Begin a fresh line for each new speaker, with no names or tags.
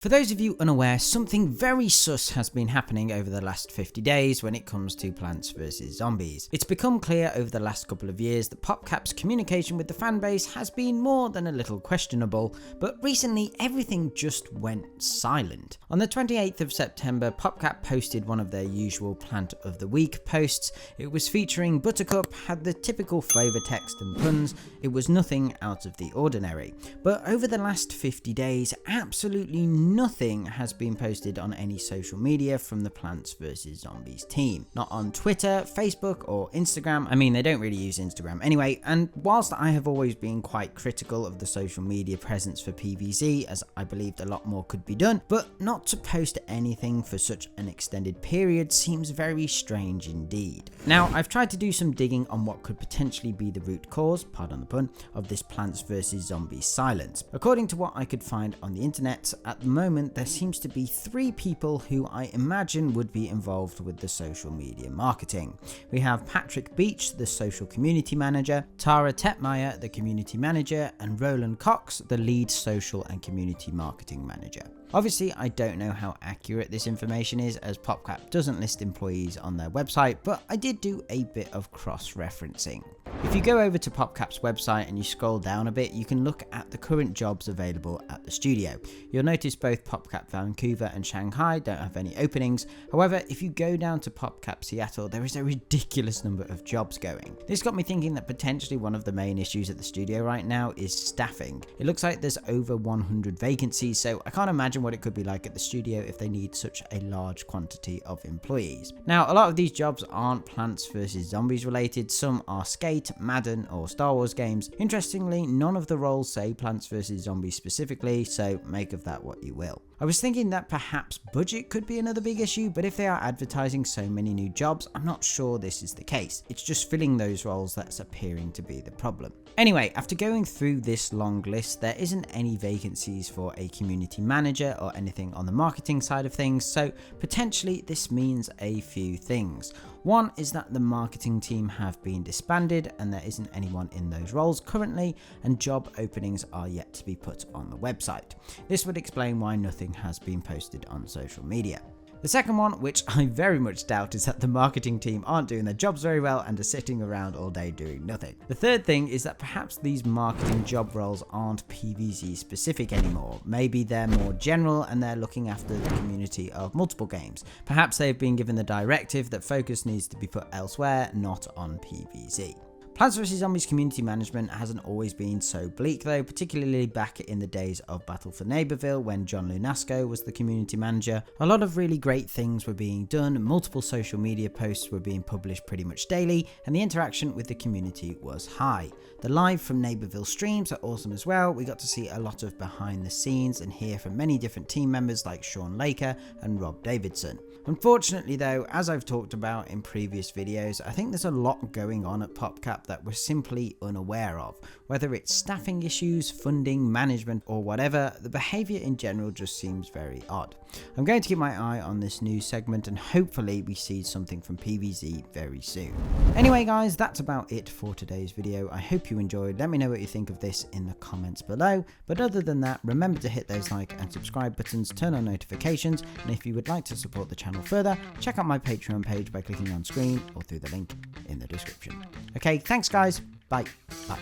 For those of you unaware, something very sus has been happening over the last 50 days when it comes to Plants vs Zombies. It's become clear over the last couple of years that Popcap's communication with the fanbase has been more than a little questionable, but recently everything just went silent. On the 28th of September, Popcap posted one of their usual Plant of the Week posts. It was featuring Buttercup, had the typical flavour text and puns. It was nothing out of the ordinary. But over the last 50 days, absolutely nothing has been posted on any social media from the Plants vs Zombies team. Not on Twitter, Facebook or Instagram. I mean, they don't really use Instagram anyway, and whilst I have always been quite critical of the social media presence for PvZ, as I believed a lot more could be done, but not to post anything for such an extended period seems very strange indeed. Now, I've tried to do some digging on what could potentially be the root cause, pardon the pun, of this Plants vs Zombies silence. According to what I could find on the internet, at the moment there seems to be 3 people who I imagine would be involved with the social media marketing. We have Patrick Beach, the social community manager, Tara Tetmeyer, the community manager, and Roland Cox, the lead social and community marketing manager. Obviously, I don't know how accurate this information is, as Popcap doesn't list employees on their website, but I did do a bit of cross-referencing. If you go over to Popcap's website and you scroll down a bit, you can look at the current jobs available at the studio. You'll notice both Popcap Vancouver and Shanghai don't have any openings. However, if you go down to Popcap Seattle, there is a ridiculous number of jobs going. This got me thinking that potentially one of the main issues at the studio right now is staffing. It looks like there's over 100 vacancies, so I can't imagine what it could be like at the studio if they need such a large quantity of employees. Now, a lot of these jobs aren't Plants vs Zombies related. Some are Skate, Madden or Star Wars games. Interestingly, none of the roles say Plants vs Zombies specifically, so make of that what you will. I was thinking that perhaps budget could be another big issue, but if they are advertising so many new jobs, I'm not sure this is the case. It's just filling those roles that's appearing to be the problem. Anyway, after going through this long list, there isn't any vacancies for a community manager or anything on the marketing side of things, so potentially this means a few things. One is that the marketing team have been disbanded and there isn't anyone in those roles currently, and job openings are yet to be put on the website. This would explain why nothing has been posted on social media. The second one, which I very much doubt, is that the marketing team aren't doing their jobs very well and are sitting around all day doing nothing. The third thing is that perhaps these marketing job roles aren't PvZ specific anymore. Maybe they're more general and they're looking after the community of multiple games. Perhaps they've been given the directive that focus needs to be put elsewhere, not on PvZ. Plants vs Zombies community management hasn't always been so bleak though, particularly back in the days of Battle for Neighborville when John Lunasco was the community manager. A lot of really great things were being done, multiple social media posts were being published pretty much daily, and the interaction with the community was high. The live from Neighborville streams are awesome as well. We got to see a lot of behind the scenes and hear from many different team members like Sean Laker and Rob Davidson. Unfortunately though, as I've talked about in previous videos, I think there's a lot going on at Popcap that we're simply unaware of. Whether it's staffing issues, funding, management or whatever, the behaviour in general just seems very odd. I'm going to keep my eye on this news segment and hopefully we see something from PvZ very soon. Anyway guys, that's about it for today's video. I hope you enjoyed. Let me know what you think of this in the comments below. But other than that, remember to hit those like and subscribe buttons, turn on notifications, and if you would like to support the channel further, check out my Patreon page by clicking on screen or through the link in the description. Okay, thanks guys. Bye. Bye.